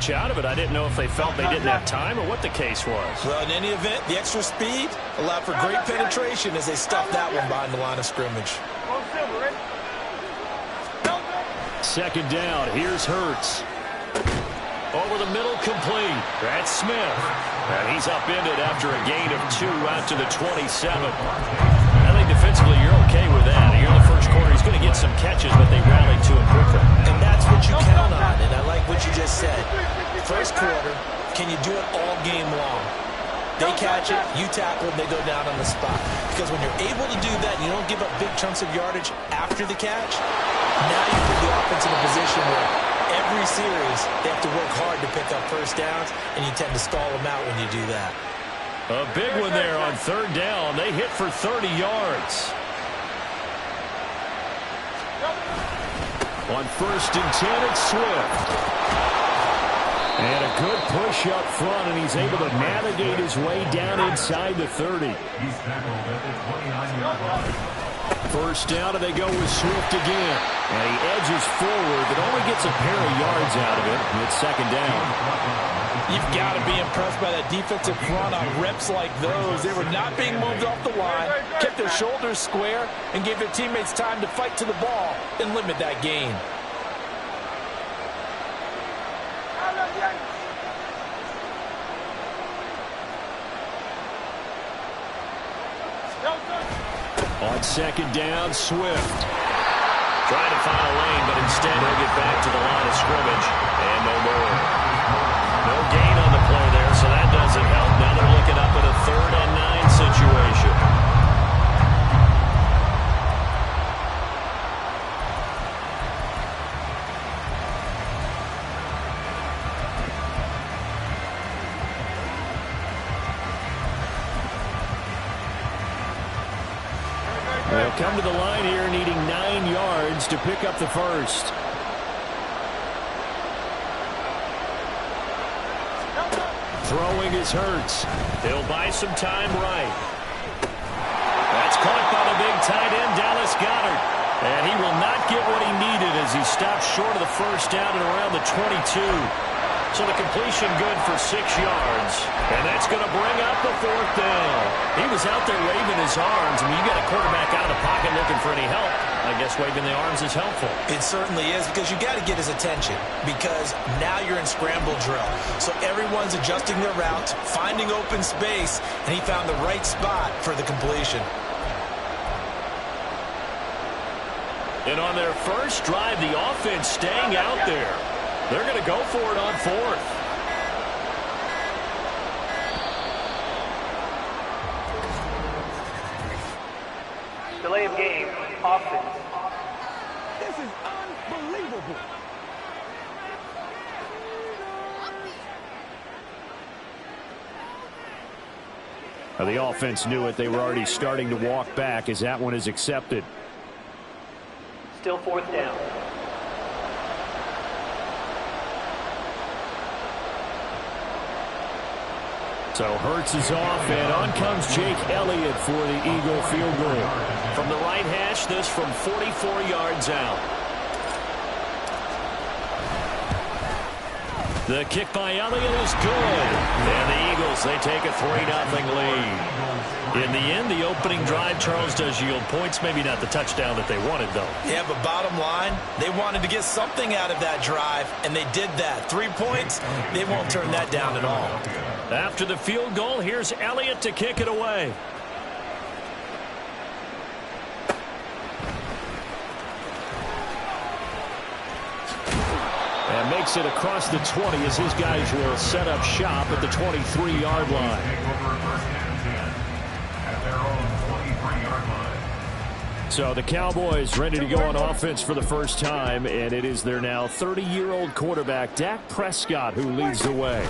much out of it. I didn't know if they felt they didn't have time or what the case was. Well, in any event, the extra speed allowed for great penetration as they stuffed that one behind the line of scrimmage. Second down. Here's Hurts. Over the middle, complete. That's Smith. And he's upended after a gain of 2 out to the 27. I think defensively you're okay with that. Here in the first quarter, he's going to get some catches, but they rallied to him quickly. And that's what you count on, and I like what you just said. First quarter, can you do it all game long? They catch it, you tackle, and they go down on the spot. Because when you're able to do that and you don't give up big chunks of yardage after the catch, now you put the offense in a position where every series they have to work hard to pick up first downs, and you tend to stall them out when you do that. A big one there on third down. They hit for 30 yards. On first and 10, it's Swift. And a good push up front, and he's able to navigate his way down inside the 30. First down, and they go with Swift again. And he edges forward, but only gets a pair of yards out of it. And it's second down. You've got to be impressed by that defensive front on reps like those. They were not being moved off the line, kept their shoulders square, and gave their teammates time to fight to the ball and limit that gain. On second down, Swift. Trying to find a lane, but instead he'll get back to the line of scrimmage. And no more. No gain on the play there, so that doesn't help. Now they're looking up at a 3rd and 9 situation. They'll come to the line here needing 9 yards to pick up the first. Throwing is Hurts. He'll buy some time right. That's caught by the big tight end, Dallas Goedert. And he will not get what he needed as he stops short of the first down at around the 22. So the completion good for 6 yards. And that's going to bring up the 4th down. He was out there waving his arms. I mean, you got a quarterback out of the pocket looking for any help. I guess waving the arms is helpful. It certainly is, because you got to get his attention, because now you're in scramble drill. So everyone's adjusting their routes, finding open space, and he found the right spot for the completion. And on their first drive, the offense staying out there. They're going to go for it on 4th. Delay of game, offense. This is unbelievable. The offense knew it. They were already starting to walk back as that one is accepted. Still 4th down. So Hurts is off, and on comes Jake Elliott for the Eagle field goal. From the right hash, this from 44 yards out. The kick by Elliott is good. And the Eagles, they take a 3-0 lead. In the end, the opening drive, Charles, does yield points. Maybe not the touchdown that they wanted, though. Yeah, but bottom line, they wanted to get something out of that drive, and they did that. 3 points, they won't turn that down at all. After the field goal, here's Elliott to kick it away. And makes it across the 20 as his guys will set up shop at the 23-yard line. So the Cowboys ready to go on offense for the first time, and it is their now 30-year-old quarterback, Dak Prescott, who leads the way.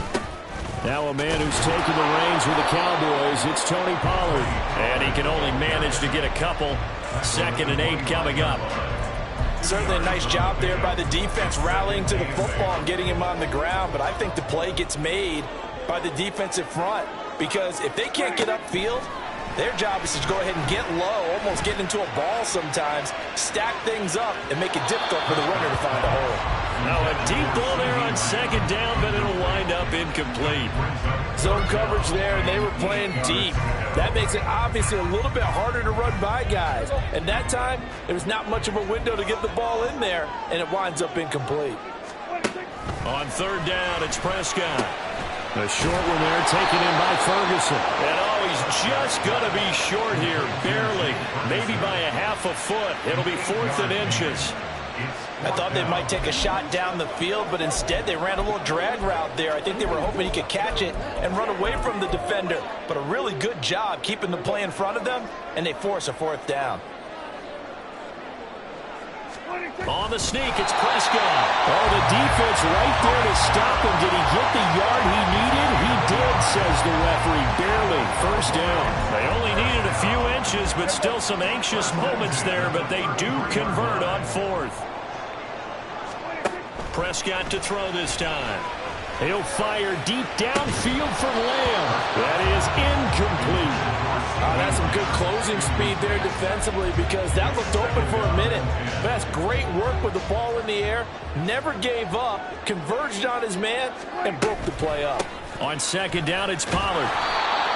Now a man who's taken the reins with the Cowboys, it's Tony Pollard. And he can only manage to get a couple. 2nd and 8 coming up. Certainly a nice job there by the defense rallying to the football and getting him on the ground. But I think the play gets made by the defensive front. Because if they can't get upfield, Their job is to go ahead and get low, almost get into a ball sometimes, stack things up, and make it difficult for the runner to find a hole. Now a deep ball there on second down, but it'll wind up incomplete. Zone coverage there, and they were playing deep. That makes it obviously a little bit harder to run by guys. And that time, there was not much of a window to get the ball in there, and it winds up incomplete. On third down, it's Prescott. A short one there, taken in by Ferguson. And he's just going to be short here, barely. Maybe by a half a foot. It'll be 4th and inches. I thought they might take a shot down the field, but instead they ran a little drag route there. I think they were hoping he could catch it and run away from the defender. But a really good job keeping the play in front of them, and they force a 4th down. On the sneak, it's Prescott. Oh, the defense right there to stop him. Did he get the yard he needed? He did, says the referee. Barely. 1st down. They only needed a few inches, but still some anxious moments there, but they do convert on 4th. Prescott to throw this time. He'll fire deep downfield for Lamb. That is incomplete. That's some good closing speed there defensively because that looked open for a minute. But that's great work with the ball in the air. Never gave up, converged on his man, and broke the play up. On second down, it's Pollard.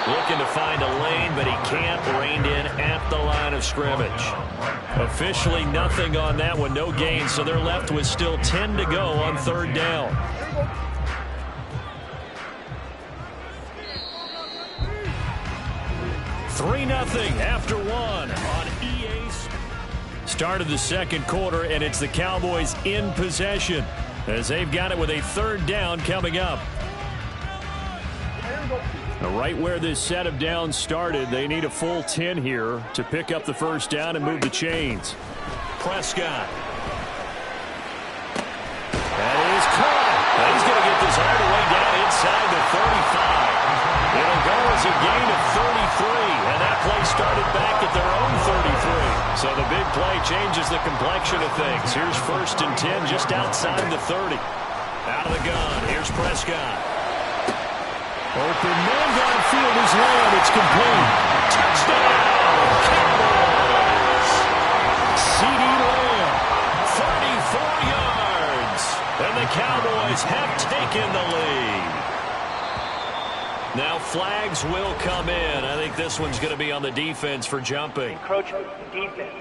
Looking to find a lane, but he can't. Reined in at the line of scrimmage. Officially nothing on that one, no gain, so they're left with still 10 to go on third down. Three 0 after one on EA. Start of the second quarter, and it's the Cowboys in possession as they've got it with a third down coming up. Now, right where this set of downs started, they need a full 10 here to pick up the first down and move the chains. Prescott. That is caught. He's going to get this all the way down inside the 35. It'll go as a gain of 33, and that play started back at their own 33. So the big play changes the complexion of things. Here's 1st and 10 just outside the 30. Out of the gun, here's Prescott. Open man downfield is Lamb. It's complete. Touchdown, Cowboys! CeeDee Lamb, 34 yards. And the Cowboys have taken the lead. Now flags will come in. I think this one's going to be on the defense for jumping. Encroachment defense.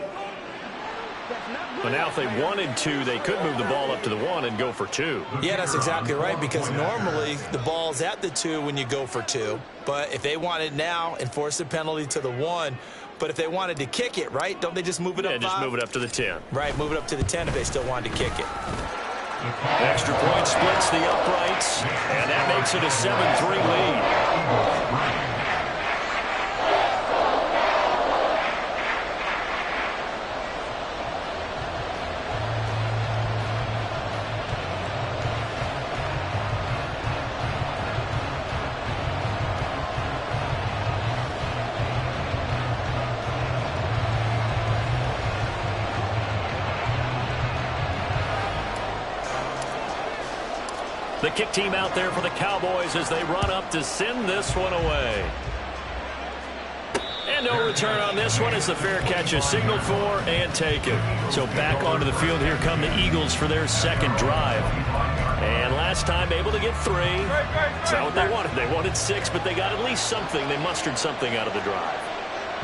But now if they wanted to, they could move the ball up to the 1 and go for 2. Yeah, that's exactly right, because normally the ball's at the 2 when you go for 2. But if they wanted now, enforce the penalty to the 1. But if they wanted to kick it, right, don't they just move it up 5? Yeah, just move it up to the 10. Right, move it up to the 10 if they still wanted to kick it. Extra point splits the uprights, and that makes it a 7-3 lead. The kick team out there for the Cowboys as they run up to send this one away. And no return on this one as the fair catch is signaled for and taken. So back onto the field, here come the Eagles for their second drive. And last time able to get 3. That's not what they wanted. They wanted 6, but they got at least something. They mustered something out of the drive.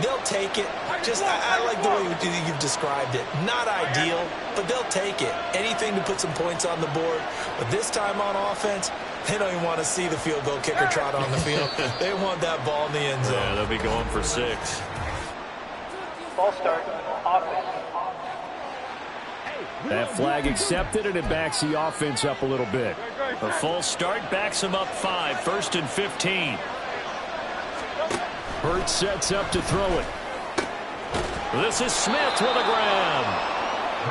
They'll take it. I like the way you've described it. Not ideal, but they'll take it. Anything to put some points on the board. But this time on offense, they don't even want to see the field goal kicker trot on the field. They want that ball in the end zone. Yeah, they'll be going for 6. False start, offense. That flag accepted, and it backs the offense up a little bit. A false start backs them up 5. 1st and 15. Hurts sets up to throw it. This is Smith with a grab.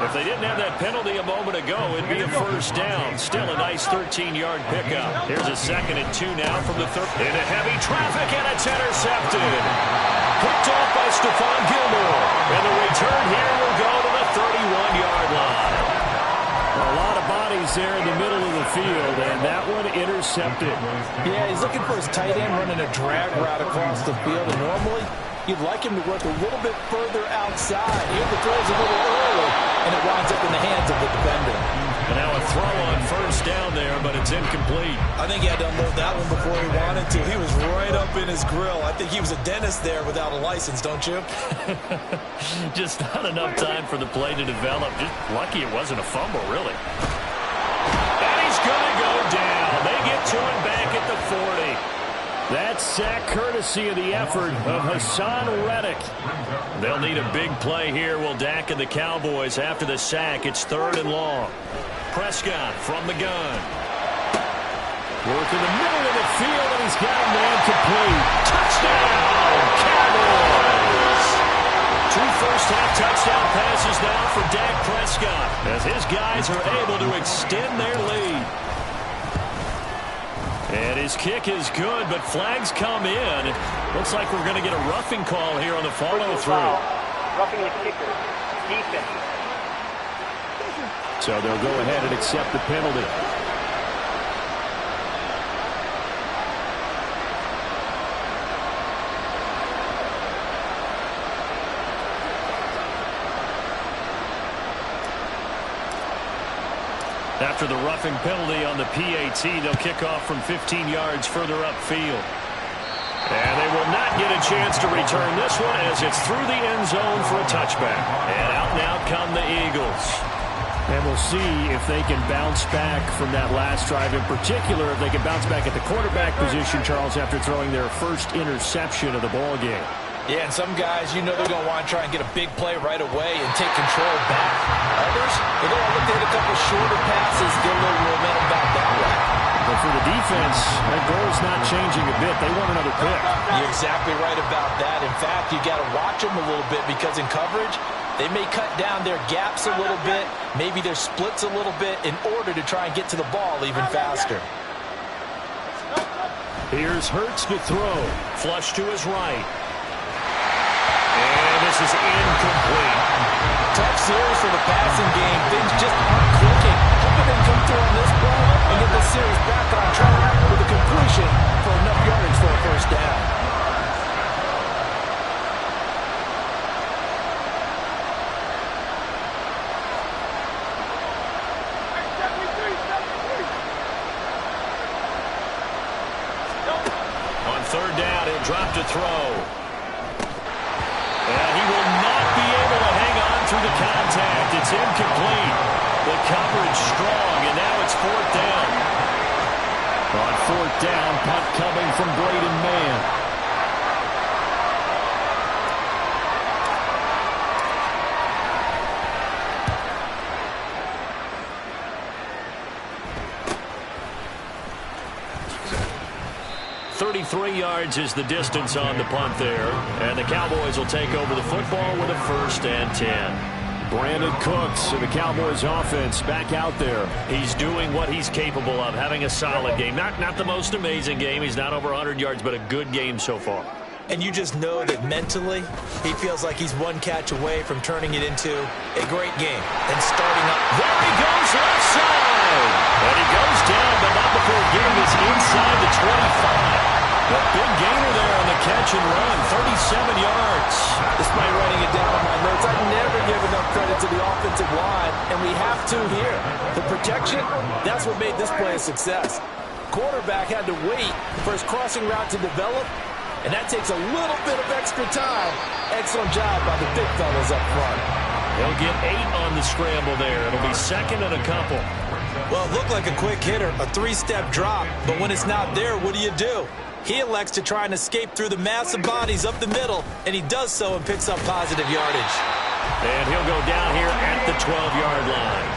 If they didn't have that penalty a moment ago, it'd be a first down. Still a nice 13-yard pickup. Here's a 2nd and 2 now from the third. Into heavy traffic, and it's intercepted. Picked off by Stephon Gilmore. And the return here will go to the 31-yard line. A lot of bodies there in the middle of the field, and that one intercepted. Yeah, he's looking for his tight end running a drag route across the field, and normally You'd like him to work a little bit further outside. Here the throw's a little early, and it winds up in the hands of the defender. And now a throw on first down there, but it's incomplete. I think he had to unload that one before he wanted to. He was right up in his grill. I think he was a dentist there without a license, don't you? Just not enough time for the play to develop. Just lucky it wasn't a fumble, really. And he's going to go down. They get to him back at the 40. That sack courtesy of the effort of Hassan Reddick. They'll need a big play here. Will Dak and the Cowboys after the sack. It's 3rd and long. Prescott from the gun. Work in the middle of the field, and he's got a man complete. Touchdown, Cowboys! 2 first-half touchdown passes now for Dak Prescott as his guys are able to extend their lead. And his kick is good, but flags come in. It looks like we're going to get a roughing call here on the follow-through. Roughing the kicker. Defense. So they'll go ahead and accept the penalty. After the roughing penalty on the PAT, they'll kick off from 15 yards further upfield. And they will not get a chance to return this one as it's through the end zone for a touchback. And out come the Eagles. And we'll see if they can bounce back from that last drive. In particular, if they can bounce back at the quarterback position, Charles, after throwing their first interception of the ball game. Yeah, and some guys, you know they're going to want to try and get a big play right away and take control back. Others, they're going to look to hit a couple shorter passes, get a little momentum back that way. But for the defense, that goal's not changing a bit. They want another pick. You're exactly right about that. In fact, you got to watch them a little bit because in coverage, they may cut down their gaps a little bit, maybe their splits a little bit in order to try and get to the ball even faster. Here's Hurts to throw. Flush to his right. And this is incomplete. Tough series for the passing game. Things just aren't clicking. Hoping they come through on this play and get the series back on track with a completion for enough yardage for a first down. On 3rd down, he'll drop to throw. And he will not be able to hang on through the contact. It's incomplete. The coverage strong, and now it's 4th down. On 4th down, punt coming from Braden Mann. .33 yards is the distance on the punt there. And the Cowboys will take over the football with a 1st and 10. Brandon Cooks and the Cowboys offense back out there. He's doing what he's capable of, having a solid game. Not the most amazing game. He's not over 100 yards, but a good game so far. And you just know that mentally, he feels like he's one catch away from turning it into a great game and starting up. There he goes, left side. And he goes down, but not before getting this inside the 25. A big gainer there on the catch and run, 37 yards. Despite writing it down on my notes, I never give enough credit to the offensive line, and we have to here. The protection, that's what made this play a success. Quarterback had to wait for his crossing route to develop, and that takes a little bit of extra time. Excellent job by the big fellas up front. He'll get 8 on the scramble there. It'll be 2nd and a couple. Well, it looked like a quick hitter, a 3-step drop, but when it's not there, what do? He elects to try and escape through the massive bodies up the middle, and he does so and picks up positive yardage. And he'll go down here at the 12-yard line.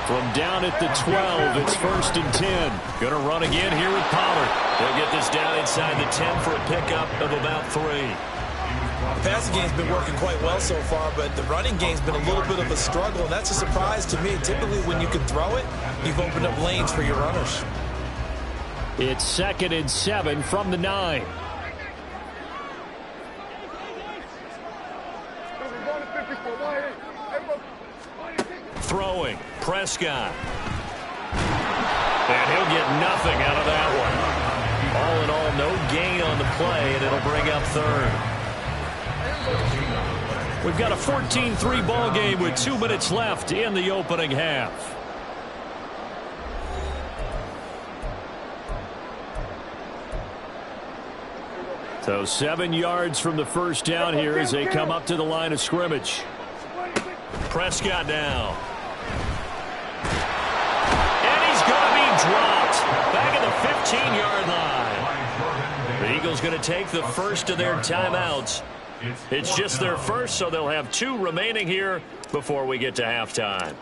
From down at the 12, it's 1st and 10. Going to run again here with Pollard. He'll get this down inside the 10 for a pickup of about 3. The passing game's been working quite well so far, but the running game's been a little bit of a struggle, and that's a surprise to me. Typically, when you can throw it, you've opened up lanes for your runners. It's 2nd and 7 from the 9. Throwing, Prescott. And he'll get nothing out of that one. All in all, no gain on the play, and it'll bring up 3rd. We've got a 14-3 ball game with 2 minutes left in the opening half. So 7 yards from the first down here as they come up to the line of scrimmage. Prescott now. And he's going to be dropped back at the 15-yard line. The Eagles going to take the first of their timeouts. It's just their first, so they'll have 2 remaining here before we get to halftime.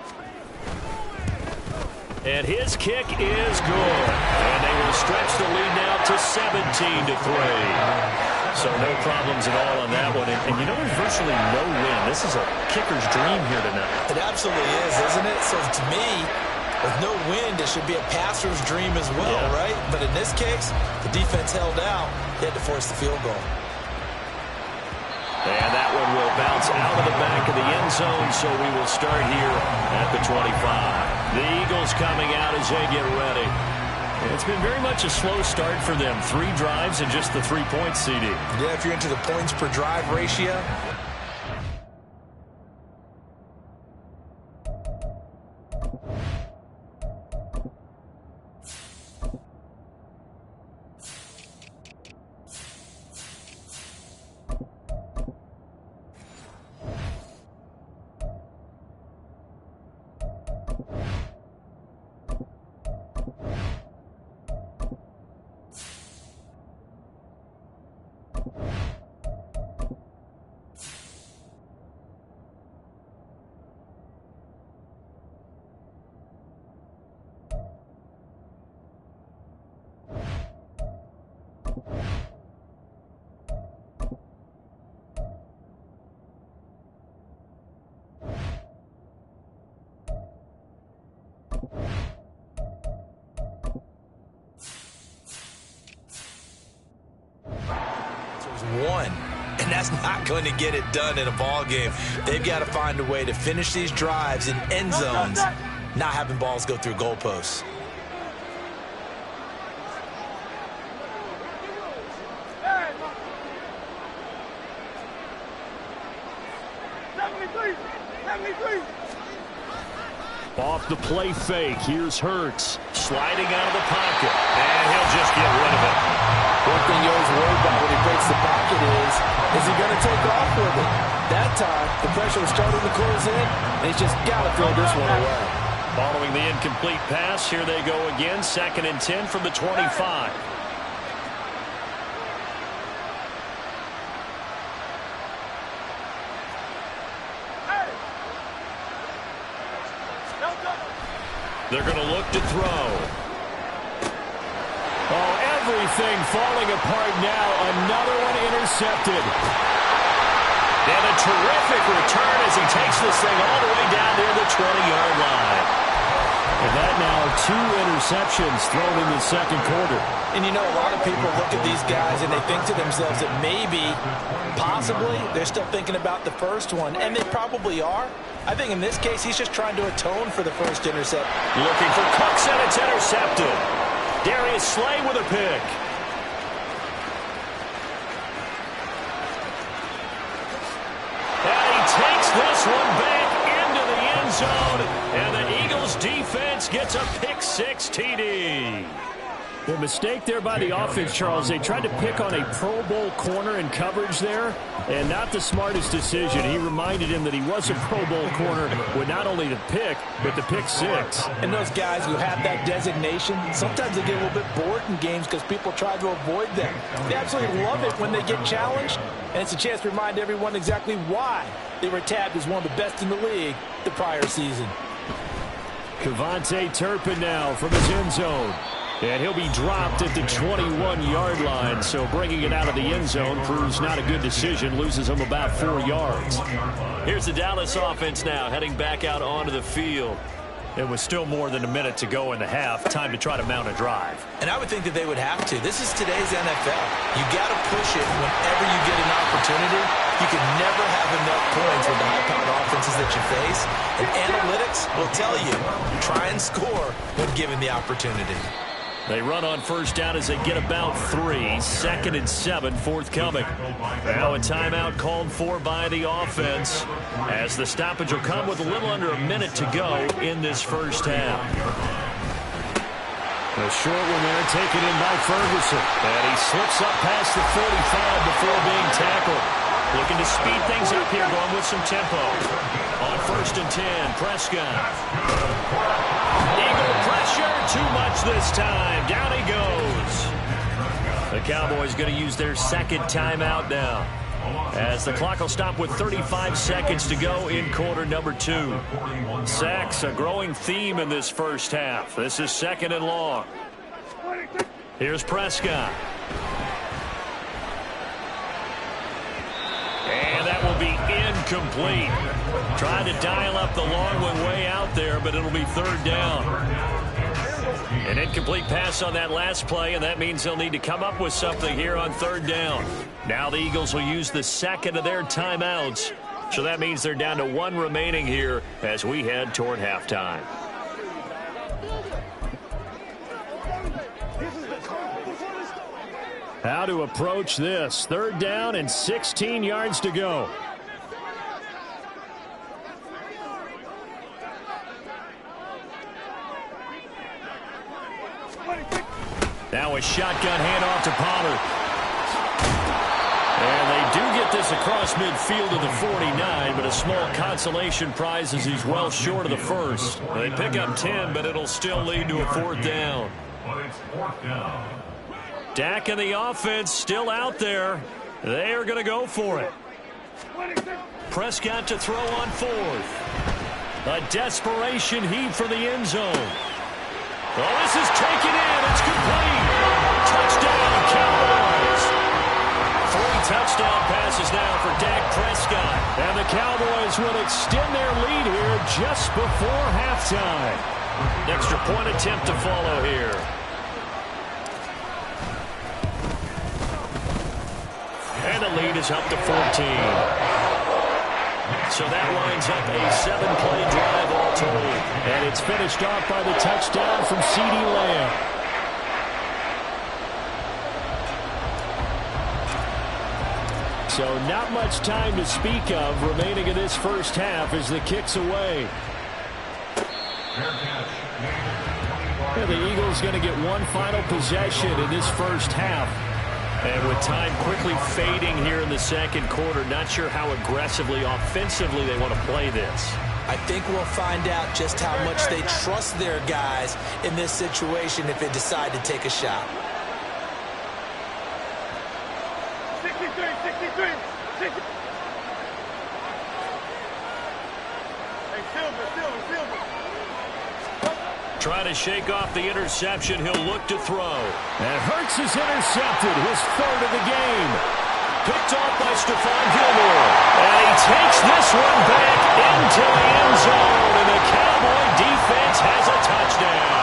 And his kick is good. And they will stretch the lead now to 17-3. So no problems at all on that one. And you know, there's virtually no win. This is a kicker's dream here tonight. It absolutely is, isn't it? So to me, with no wind, it should be a passer's dream as well, right? But in this case, the defense held out. They had to force the field goal. And that one will bounce out of the back of the end zone, so we will start here at the 25. The Eagles coming out as they get ready. It's been very much a slow start for them. 3 drives and just the 3 points, CD. Yeah, if you're into the points per drive ratio. One, and that's not going to get it done in a ball game. They've got to find a way to finish these drives in end zones, not having balls go through goalposts. Off the play fake, here's Hurts, sliding out of the pocket, and he'll just get rid of it. One thing you always worry about when he breaks the pocket is he going to take off with it? That time, the pressure was starting to close in, and he's just got to throw this one away. Following the incomplete pass, here they go again, 2nd and 10 from the 25. They're going to look to throw. Oh, everything falling apart now. Another one intercepted. And a terrific return as he takes this thing all the way down near the 20-yard line. And that now 2 interceptions thrown in the second quarter. And you know, a lot of people look at these guys and they think to themselves that maybe, possibly, they're still thinking about the first one. And they probably are. I think in this case, he's just trying to atone for the first intercept. Looking for Cooks, and it's intercepted. Darius Slay with a pick. And he takes this one back into the end zone. And the Eagles defense gets a pick-6 TD. The mistake there by the offense, Charles. They tried to pick on a Pro Bowl corner in coverage there, and not the smartest decision. He reminded him that he was a Pro Bowl corner with not only the pick, but the pick-6. And those guys who have that designation, sometimes they get a little bit bored in games because people try to avoid them. They absolutely love it when they get challenged, and it's a chance to remind everyone exactly why they were tabbed as one of the best in the league the prior season. Kevontae Turpin now from his end zone. And he'll be dropped at the 21-yard line, so bringing it out of the end zone proves not a good decision, loses him about 4 yards. Here's the Dallas offense now, heading back out onto the field. It was still more than a minute to go in the half, time to try to mount a drive. And I would think that they would have to. This is today's NFL. You got to push it whenever you get an opportunity. You can never have enough points with the high-powered offenses that you face. And analytics will tell you, try and score when given the opportunity. They run on first down as they get about 3. 2nd and 7 forthcoming. Now a timeout called for by the offense as the stoppage will come with a little under a minute to go in this first half. A short one there taken in by Ferguson. And he slips up past the 45 before being tackled. Looking to speed things up here, going with some tempo. On 1st and 10, Prescott. Eagle pressure, too much this time. Down he goes. The Cowboys going to use their 2nd timeout now, as the clock will stop with 35 seconds to go in quarter number 2. Sacks, a growing theme in this first half. This is 2nd and long. Here's Prescott. And that will be incomplete. Trying to dial up the long one way out there, but it'll be 3rd down. An incomplete pass on that last play, and that means they'll need to come up with something here on 3rd down. Now the Eagles will use the 2nd of their timeouts, so that means they're down to 1 remaining here as we head toward halftime. How to approach this. 3rd down and 16 yards to go. Now a shotgun handoff to Pollard. And they do get this across midfield to the 49, but a small consolation prize as he's well short of the first. They pick up 10, but it'll still lead to a 4th down. Dak and the offense still out there. They are going to go for it. Prescott to throw on 4th. A desperation heave for the end zone. Oh, this is taken in. It's complete. Touchdown, Cowboys. 3 touchdown passes now for Dak Prescott. And the Cowboys will extend their lead here just before halftime. Extra point attempt to follow here. And the lead is up to 14. So that lines up a 7-play drive all told. And it's finished off by the touchdown from CeeDee Lamb. So not much time to speak of remaining in this first half as the kick's away. And the Eagles going to get one final possession in this first half. And with time quickly fading here in the 2nd quarter, not sure how aggressively, offensively they want to play this. I think we'll find out just how much they trust their guys in this situation if they decide to take a shot. 63, 63, 60. Hey, Silver. Trying to shake off the interception. He'll look to throw. And Hurts is intercepted, his 3rd of the game. Picked off by Stephon Gilmore. And he takes this one back into the end zone. And the Cowboy defense has a touchdown.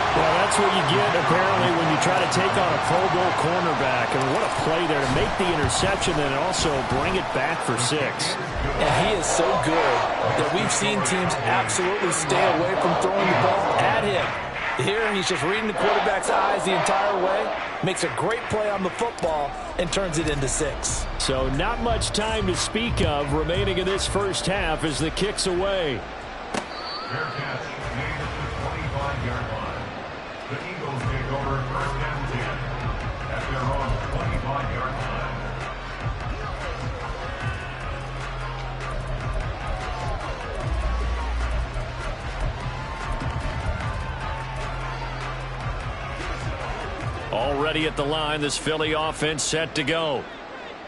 Well, that's what you get, apparently, when you try to take on a Pro Bowl cornerback. And what a play there to make the interception and also bring it back for 6. And he is so good that we've seen teams absolutely stay away from throwing the ball at him. Here, he's just reading the quarterback's eyes the entire way, makes a great play on the football, and turns it into 6. So not much time to speak of remaining in this first half as the kick's away. Fair catch made at the 25-yard line. The Eagles take over 1st and 10 at their own 25-yard line. Already at the line, this Philly offense set to go.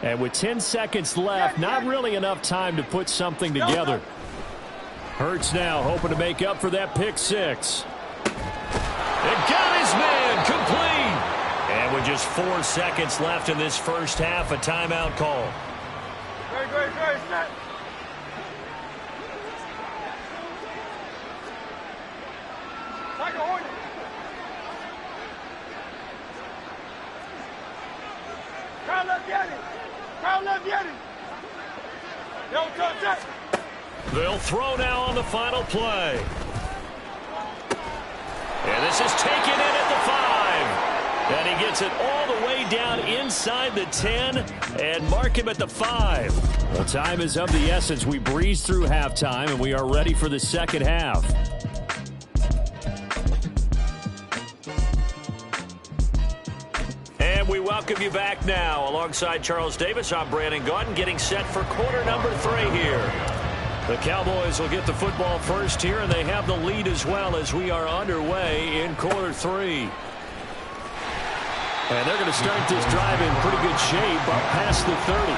And with 10 seconds left, not really enough time to put something together. Hurts now hoping to make up for that pick 6. It got his man complete. And with just 4 seconds left in this first half, a timeout call. Very set. Like a hornet. Crowd left Yeti. Don't touch that. They'll throw now on the final play. And this is taken in at the And he gets it all the way down inside the 10 and mark him at the 5. Well, time is of the essence. We breeze through halftime, and we are ready for the second half. And we welcome you back now. Alongside Charles Davis, I'm Brandon Gaudin, getting set for quarter number 3 here. The Cowboys will get the football first here, and they have the lead as well as we are underway in quarter 3. And they're going to start this drive in pretty good shape up past the 30.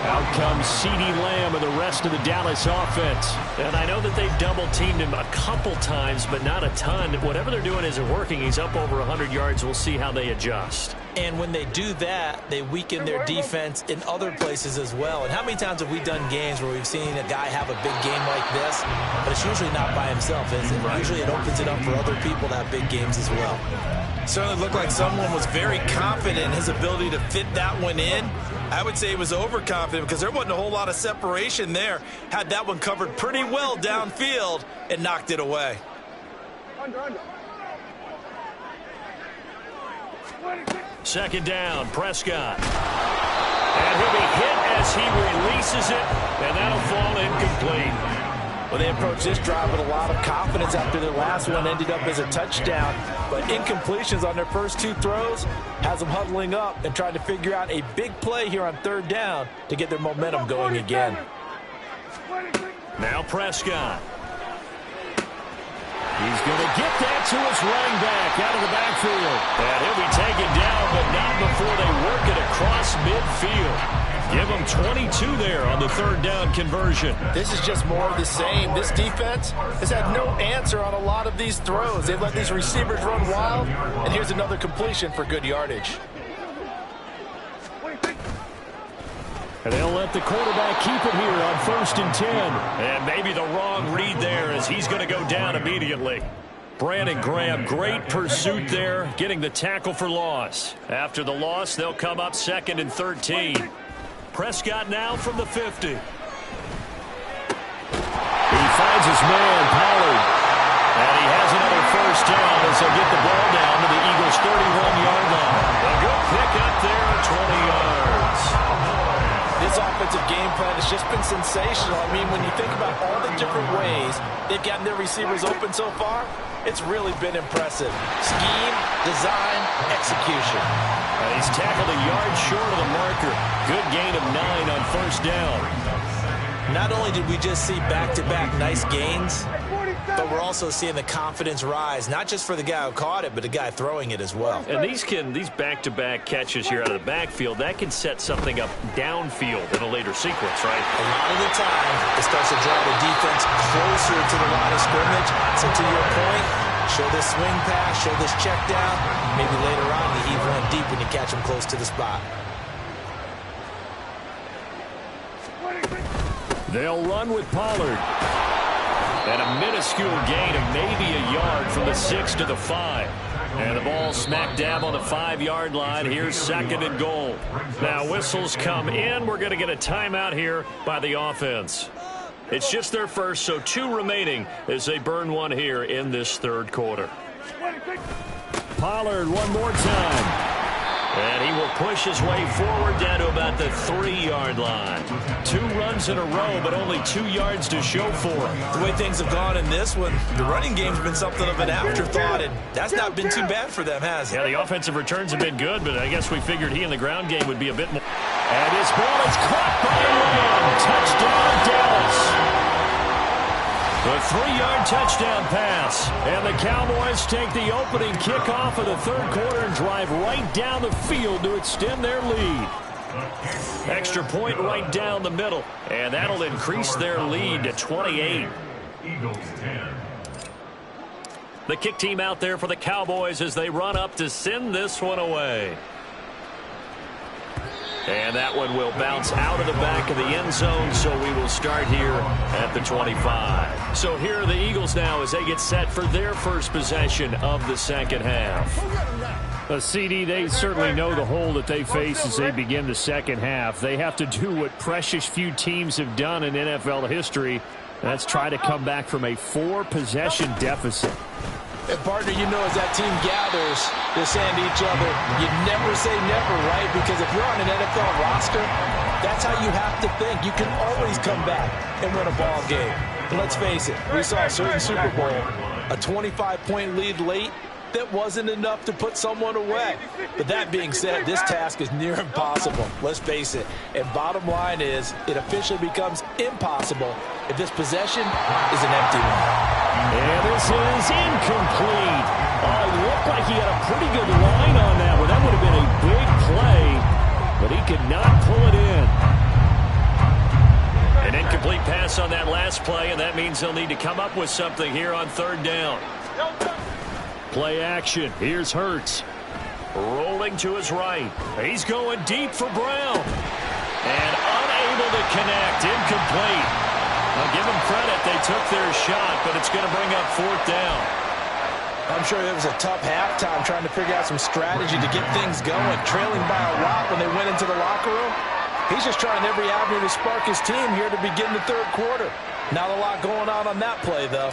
Out comes CeeDee Lamb and the rest of the Dallas offense. And I know that they've double-teamed him a couple times, but not a ton. Whatever they're doing isn't working. He's up over 100 yards. We'll see how they adjust. And when they do that, they weaken their defense in other places as well. And how many times have we done games where we've seen a guy have a big game like this, but it's usually not by himself, is it? Usually it opens it up for other people to have big games as well. Certainly looked like someone was very confident in his ability to fit that one in. I would say he was overconfident because there wasn't a whole lot of separation there. Had that one covered pretty well downfield and knocked it away. Second down, Prescott. And he'll be hit as he releases it, and that'll fall incomplete. Well, they approached this drive with a lot of confidence after their last one ended up as a touchdown. But incompletions on their first 2 throws has them huddling up and trying to figure out a big play here on third down to get their momentum going again. Now Prescott. He's going to get that to his running back out of the backfield. And he'll be taken down, but not before they work it across midfield. Give them 22 there on the third down conversion. This is just more of the same. This defense has had no answer on a lot of these throws. They've let these receivers run wild, and here's another completion for good yardage. And they'll let the quarterback keep it here on 1st and 10. And maybe the wrong read there as he's going to go down immediately. Brandon Graham, great pursuit there, getting the tackle for loss. After the loss, they'll come up 2nd and 13. Prescott now from the 50. He finds his man, Pollard. And he has another first down as they'll get the ball down to the Eagles' 31-yard line. A good pick up there, 20 yards. This offensive game plan has just been sensational. I mean, when you think about all the different ways they've gotten their receivers open so far, it's really been impressive. Scheme, design, execution. And he's tackled a yard short of the marker. Good gain of 9 on first down. Not only did we just see back-to-back nice gains, but we're also seeing the confidence rise, not just for the guy who caught it, but the guy throwing it as well. And these back-to-back catches here out of the backfield, that can set something up downfield in a later sequence, right? A lot of the time, it starts to draw the defense closer to the line of scrimmage. So to your point, show this swing pass, show this check down. Maybe later on you heave one deep when you catch them close to the spot. They'll run with Pollard. And a minuscule gain of maybe a yard from the 6 to the 5. And the ball smack dab on the 5-yard line. Here's 2nd and goal. Now whistles come in. We're going to get a timeout here by the offense. It's just their first, so 2 remaining as they burn one here in this third quarter. Pollard one more time. And he will push his way forward down to about the 3-yard line. 2 runs in a row, but only 2 yards to show for it. The way things have gone in this one, the running game's been something of an afterthought, and that's not been too bad for them, has it? Yeah, the offensive returns have been good, but I guess we figured he in the ground game would be a bit more. And his ball is caught by Lamb. Touchdown, Dallas. The 3-yard touchdown pass. And the Cowboys take the opening kickoff of the third quarter and drive right down the field to extend their lead. Extra point right down the middle. And that'll increase their lead to 28. Eagles 10. The kick team out there for the Cowboys as they run up to send this one away. And that one will bounce out of the back of the end zone, so we will start here at the 25. So here are the Eagles now as they get set for their first possession of the second half. CD, they certainly know the hole that they face as they begin the second half. They have to do what precious few teams have done in NFL history. That's try to come back from a 4-possession deficit. And partner, you know, as that team gathers, they're saying to each other, you never say never, right? Because if you're on an NFL roster, that's how you have to think. You can always come back and win a ball game. And let's face it, we saw a certain Super Bowl, a 25-point lead late, that wasn't enough to put someone away. But that being said, this task is near impossible. Let's face it. And bottom line is, it officially becomes impossible if this possession is an empty one. And this is incomplete. It looked like he had a pretty good line on that one. That would have been a big play, but he could not pull it in. An incomplete pass on that last play, and that means they'll need to come up with something here on third down. Play action. Here's Hurts. Rolling to his right. He's going deep for Brown. And unable to connect. Incomplete. I'll give them credit. They took their shot, but it's going to bring up fourth down. I'm sure it was a tough halftime trying to figure out some strategy to get things going. Trailing by a lot when they went into the locker room. He's just trying every avenue to spark his team here to begin the third quarter. Not a lot going on that play, though.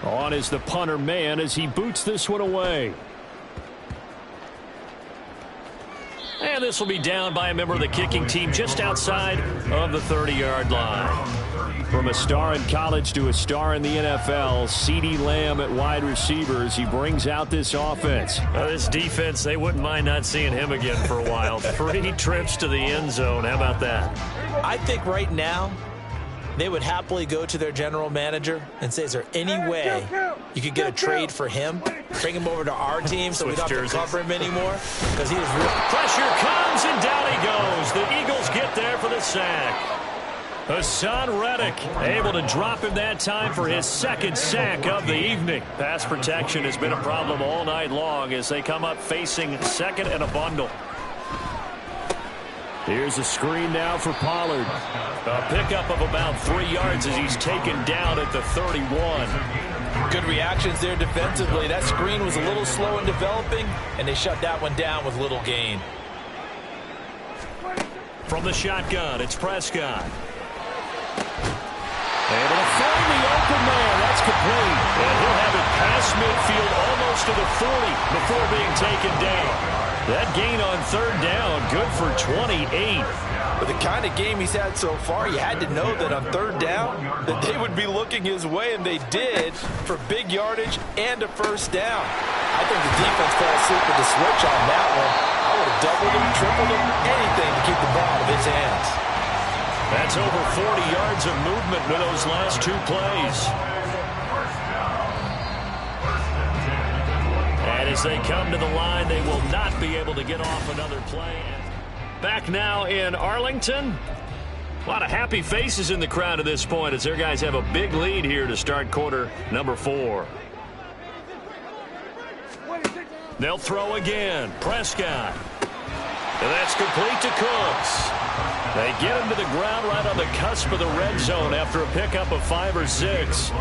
On is the punter man as he boots this one away. And this will be down by a member of the kicking team just outside of the 30-yard line. From a star in college to a star in the NFL, CeeDee Lamb at wide receivers. He brings out this offense. This defense, they wouldn't mind not seeing him again for a while. 3 trips to the end zone. How about that? I think right now they would happily go to their general manager and say, is there any way you could get a trade for him? Bring him over to our team so we don't have to cover him anymore? Because he is real. Pressure comes, and down he goes. The Eagles get there for the sack. Hassan Reddick able to drop him that time for his second sack of the evening. Pass protection has been a problem all night long as they come up facing second and a bundle. Here's a screen now for Pollard. A pickup of about 3 yards as he's taken down at the 31. Good reactions there defensively. That screen was a little slow in developing, and they shut that one down with little gain. From the shotgun, it's Prescott. Able to find the open man. That's complete. And he'll have it past midfield almost to the 40 before being taken down. That gain on third down, good for 28. With the kind of game he's had so far, you had to know that on third down that they would be looking his way, and they did, for big yardage and a first down. I think the defense fell asleep with the switch on that one. I would have doubled him, tripled him, anything to keep the ball out of his hands. That's over 40 yards of movement with those last 2 plays. And as they come to the line, they will not be able to get off another play. Back now in Arlington. A lot of happy faces in the crowd at this point as their guys have a big lead here to start quarter number 4. They'll throw again. Prescott. And that's complete to Cooks. They get him to the ground right on the cusp of the red zone after a pickup of 5 or 6.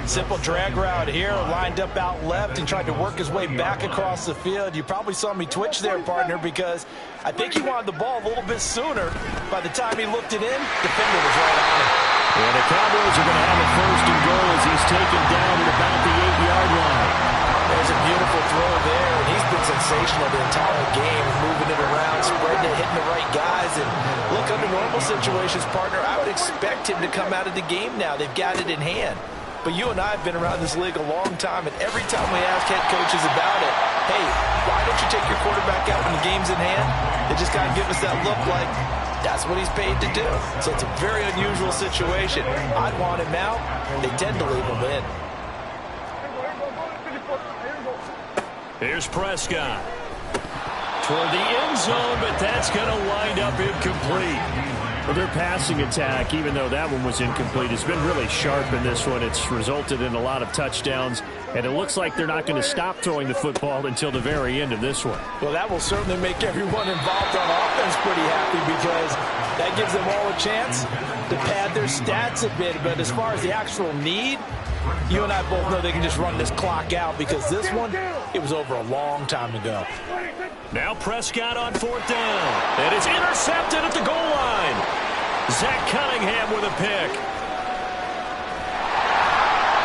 Simple drag route here, lined up out left and tried to work his way back across the field. You probably saw me twitch there, partner, because I think he wanted the ball a little bit sooner. By the time he looked it in, defender was right on him. And the Cowboys are going to have a first and goal as he's taken down at about the 8-yard line. There's a beautiful throw there, and he's been sensational the entire game, moving it around, spreading it, hitting the right guys. And look, under normal situations, partner, I would expect him to come out of the game now. They've got it in hand. But you and I have been around this league a long time, and every time we ask head coaches about it, hey, why don't you take your quarterback out when the game's in hand? They just got to give us that look like that's what he's paid to do. So it's a very unusual situation. I'd want him out. They tend to leave him in. Here's Prescott. Toward the end zone, but that's going to wind up incomplete. Well, their passing attack, even though that one was incomplete, has been really sharp in this one. It's resulted in a lot of touchdowns, and it looks like they're not going to stop throwing the football until the very end of this one. Well, that will certainly make everyone involved on offense pretty happy because that gives them all a chance to pad their stats a bit. But as far as the actual need, you and I both know they can just run this clock out because this one, it was over a long time ago. Now Prescott on fourth down. And it's intercepted at the goal line. Zach Cunningham with a pick.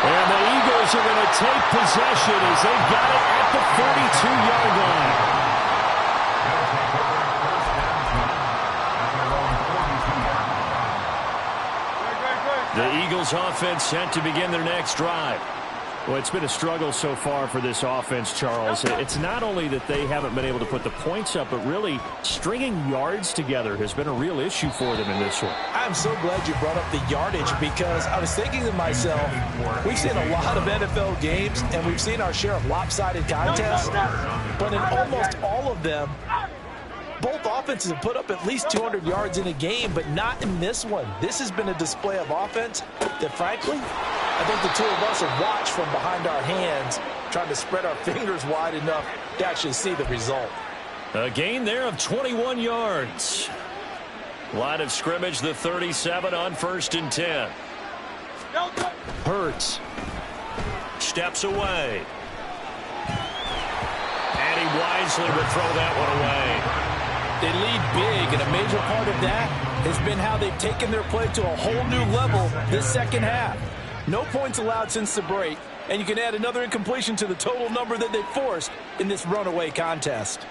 And the Eagles are going to take possession as they've got it at the 42-yard line. The Eagles offense set to begin their next drive. Well, it's been a struggle so far for this offense, Charles. It's not only that they haven't been able to put the points up, but really stringing yards together has been a real issue for them in this one. I'm so glad you brought up the yardage because I was thinking to myself, we've seen a lot of NFL games and we've seen our share of lopsided contests, but in almost all of them, both offenses have put up at least 200 yards in a game, but not in this one. This has been a display of offense that, frankly, I think the two of us have watched from behind our hands, trying to spread our fingers wide enough to actually see the result. A gain there of 21 yards. Line of scrimmage, the 37 on 1st and 10. Hurts. Steps away. And he wisely would throw that one away. They lead big, and a major part of that has been how they've taken their play to a whole new level this second half. No points allowed since the break, and you can add another incompletion to the total number that they forced in this runaway contest.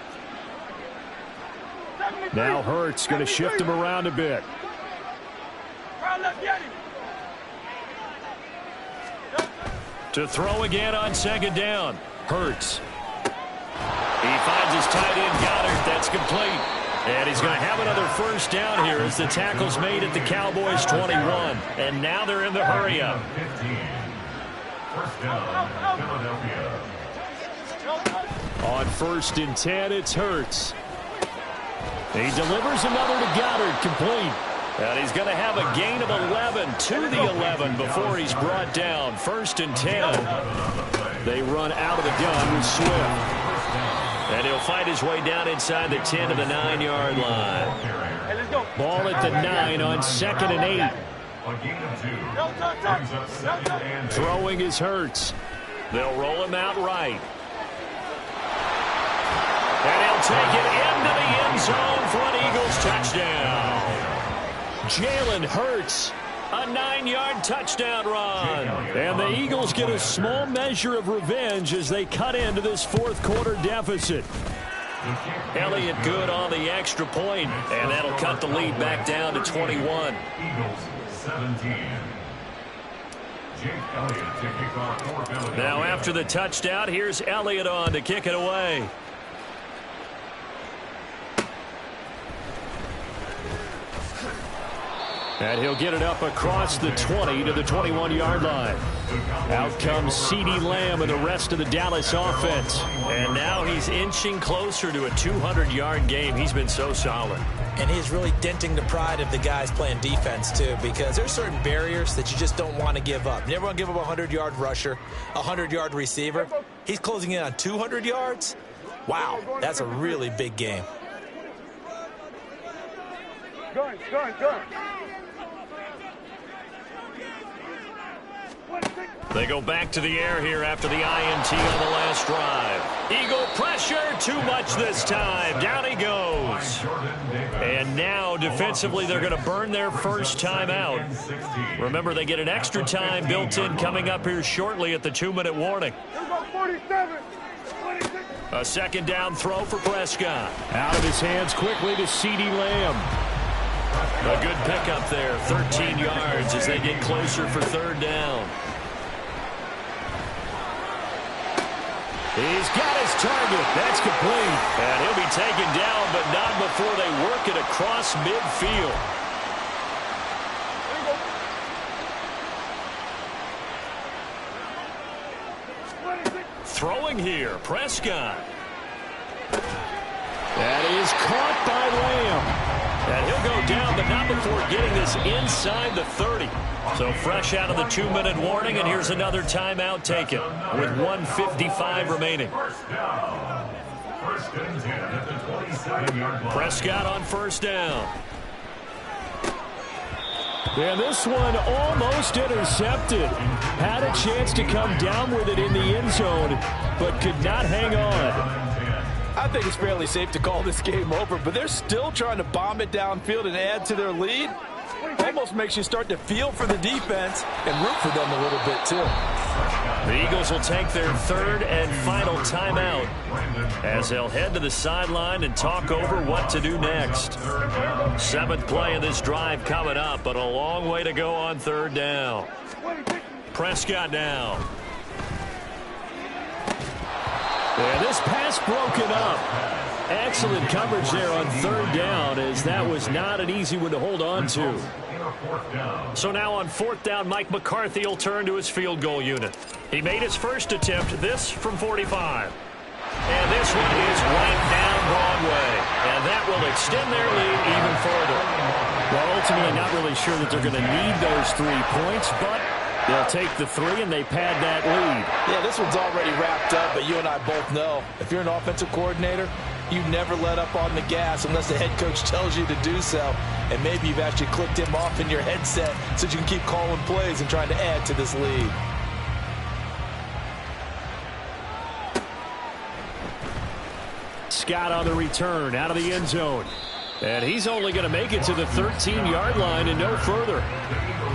Now Hurts going to shift him around a bit. To throw again on 2nd down. Hurts. He finds his tight end Goddard. That's complete. And he's going to have another 1st down here as the tackle's made at the Cowboys 21. And now they're in the hurry up. 1st down, Philadelphia. On 1st and 10, it's Hurts. He delivers another to Goddard, complete. And he's going to have a gain of 11 to the 11 before he's brought down. 1st and 10. They run out of the gun with Swift. And he'll fight his way down inside the 10 to the 9-yard line. Ball at the 9 on 2nd and 8. Throwing is Hurts. They'll roll him out right. And he'll take it into the end zone for an Eagles touchdown. Jalen Hurts, a 9-yard touchdown run. And the Eagles get a small measure of revenge as they cut into this 4th quarter deficit. Elliott good on the extra point, and that'll cut the lead back down to 21. Eagles 17. Jake Elliott to kick off for Philadelphia. Now after the touchdown, here's Elliott on to kick it away. And he'll get it up across the 20 to the 21-yard line. Out comes CeeDee Lamb and the rest of the Dallas offense. And now he's inching closer to a 200-yard game. He's been so solid. And he's really denting the pride of the guys playing defense, too, because there's certain barriers that you just don't want to give up. You never want to give up a 100-yard rusher, a 100-yard receiver. He's closing in on 200 yards. Wow, that's a really big game. Gun. They go back to the air here after the INT on the last drive. Eagle pressure, too much this time. Down he goes. And now defensively they're going to burn their first time out. Remember, they get an extra time built in coming up here shortly at the 2-minute warning. A 2nd down throw for Prescott. Out of his hands quickly to CeeDee Lamb. A good pickup there, 13 yards as they get closer for 3rd down. He's got his target. That's complete. And he'll be taken down, but not before they work it across midfield. Throwing here, Prescott. That is caught by Lamb. And he'll go down, but not before getting this inside the 30. So fresh out of the 2-minute warning, and here's another timeout taken with 1:55 remaining. Prescott on 1st down. And this one almost intercepted. Had a chance to come down with it in the end zone, but could not hang on. I think it's fairly safe to call this game over, but they're still trying to bomb it downfield and add to their lead. Almost makes you start to feel for the defense and root for them a little bit, too. The Eagles will take their third and final timeout as they'll head to the sideline and talk over what to do next. 7th play of this drive coming up, but a long way to go on third down. Prescott now. And this pass broken up. Excellent coverage there on third down, as that was not an easy one to hold on to. So now on 4th down, Mike McCarthy will turn to his field goal unit. He made his first attempt, this from 45. And this one is right down Broadway. And that will extend their lead even further. Well, ultimately not really sure that they're going to need those 3 points, but they'll take the 3 and they pad that lead. Yeah, this one's already wrapped up, but you and I both know if you're an offensive coordinator, you never let up on the gas unless the head coach tells you to do so. And maybe you've actually clicked him off in your headset so you can keep calling plays and trying to add to this lead. Scott on the return out of the end zone. And he's only going to make it to the 13-yard line and no further.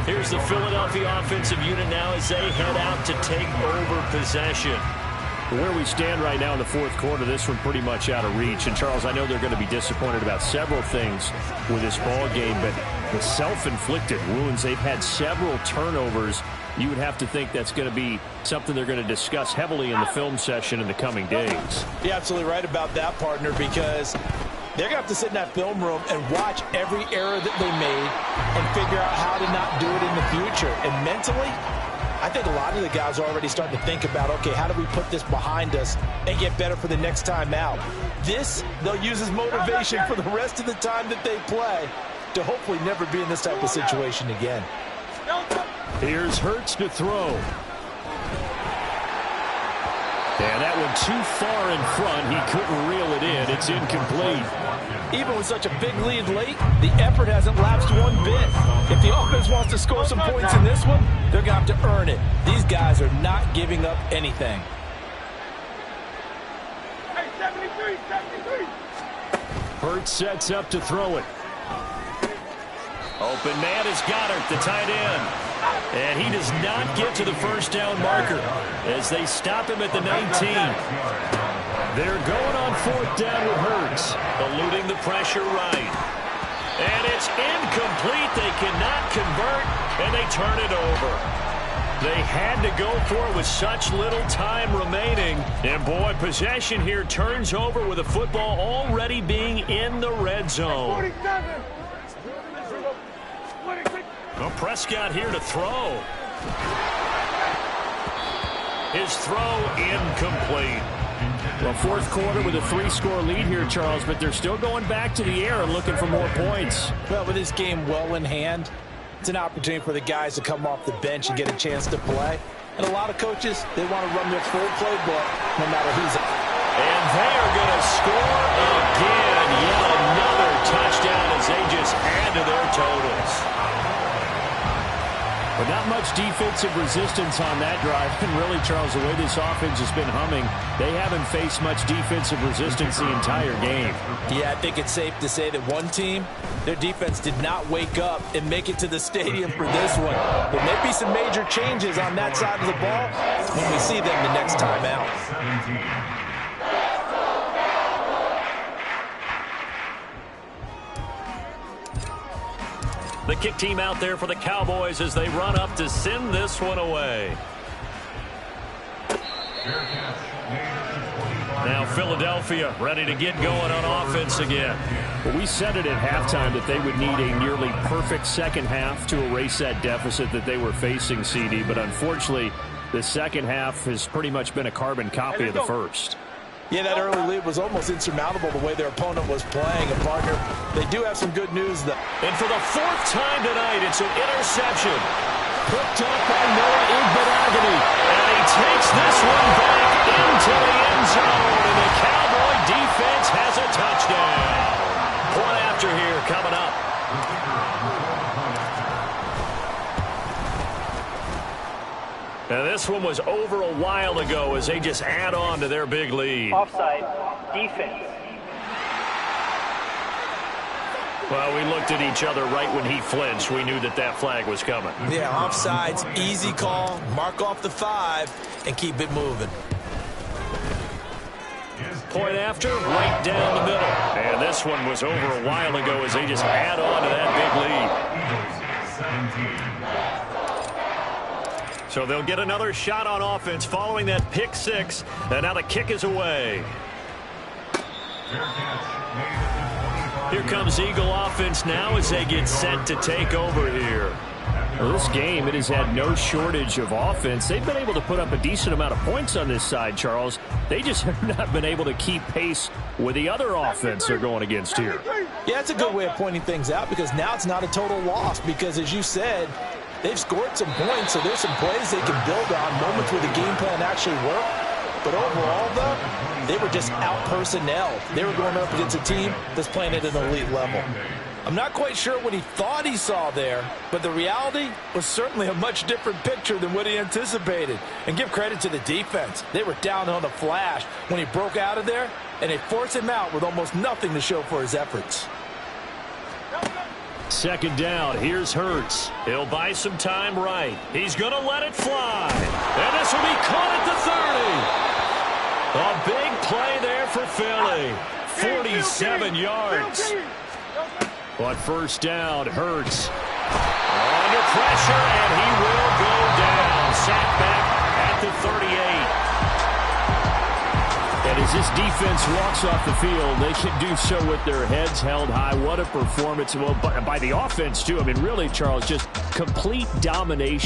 Here's the Philadelphia offensive unit now as they head out to take over possession. Where we stand right now in the 4th quarter, this one pretty much out of reach. And, Charles, I know they're going to be disappointed about several things with this ball game, but the self-inflicted wounds, they've had several turnovers. You would have to think that's going to be something they're going to discuss heavily in the film session in the coming days. You're absolutely right about that, partner, because they're going to have to sit in that film room and watch every error that they made and figure out how to not do it in the future. And mentally, I think a lot of the guys are already starting to think about, okay, how do we put this behind us and get better for the next time out? This, they'll use as motivation for the rest of the time that they play to hopefully never be in this type of situation again. Here's Hurts to throw. And that one too far in front. He couldn't reel it in. It's incomplete. Even with such a big lead late, the effort hasn't lapsed one bit. If the offense wants to score some points in this one, they're going to have to earn it. These guys are not giving up anything. Hey, 73, 73. Hurts sets up to throw it. Open man is Goddard, the tight end. And he does not get to the first down marker as they stop him at the 19. They're going on 4th down with Hurts, eluding the pressure right. And it's incomplete. They cannot convert, and they turn it over. They had to go for it with such little time remaining. And, boy, possession here turns over with the football already being in the red zone. 47. Well, Prescott here to throw. His throw incomplete. Well, 4th quarter with a 3-score lead here, Charles, but they're still going back to the air and looking for more points. Well, with this game well in hand, it's an opportunity for the guys to come off the bench and get a chance to play. And a lot of coaches, they want to run their full playbook no matter who's up. And they are going to score again. Yet another touchdown as they just add to their totals. But not much defensive resistance on that drive. And really, Charles, the way this offense has been humming, they haven't faced much defensive resistance the entire game. Yeah, I think it's safe to say that one team, their defense did not wake up and make it to the stadium for this one. There may be some major changes on that side of the ball when we see them the next time out. The kick team out there for the Cowboys as they run up to send this one away. Now Philadelphia ready to get going on offense again. Well, we said it at halftime that they would need a nearly perfect second half to erase that deficit that they were facing, CD. But unfortunately, the second half has pretty much been a carbon copy of the first. Yeah, that early lead was almost insurmountable the way their opponent was playing. And, partner, they do have some good news, though. And for the 4th time tonight, it's an interception. Picked up by Noah Igbinoghene. And he takes this one back into the end zone. And the Cowboy defense has a touchdown. One after here coming up. Now this one was over a while ago as they just add on to their big lead. Offside. Defense. Well, we looked at each other right when he flinched. We knew that that flag was coming. Yeah, offsides, easy call. Mark off the 5 and keep it moving. Point after, right down the middle. And this one was over a while ago as they just add on to that big lead. So they'll get another shot on offense following that pick 6. And now the kick is away. Here comes Eagle offense now as they get set to take over here. Well, this game, it has had no shortage of offense. They've been able to put up a decent amount of points on this side, Charles. They just have not been able to keep pace with the other offense they're going against here. Yeah, it's a good way of pointing things out because now it's not a total loss because, as you said, they've scored some points, so there's some plays they can build on, moments where the game plan actually worked. But overall, though, they were just out-personnelled. They were going up against a team that's playing at an elite level. I'm not quite sure what he thought he saw there, but the reality was certainly a much different picture than what he anticipated. And give credit to the defense. They were down on the flash when he broke out of there, and they forced him out with almost nothing to show for his efforts. Second down, here's Hurts. He'll buy some time right. He's going to let it fly. And this will be caught at the 30. A big play there for Philly. 47 yards. But first down, Hurts. Under pressure, and he will go down. Sacked back at the 38. And as this defense walks off the field, they can do so with their heads held high. What a performance. Well, by the offense, too. I mean, really, Charles, just complete domination.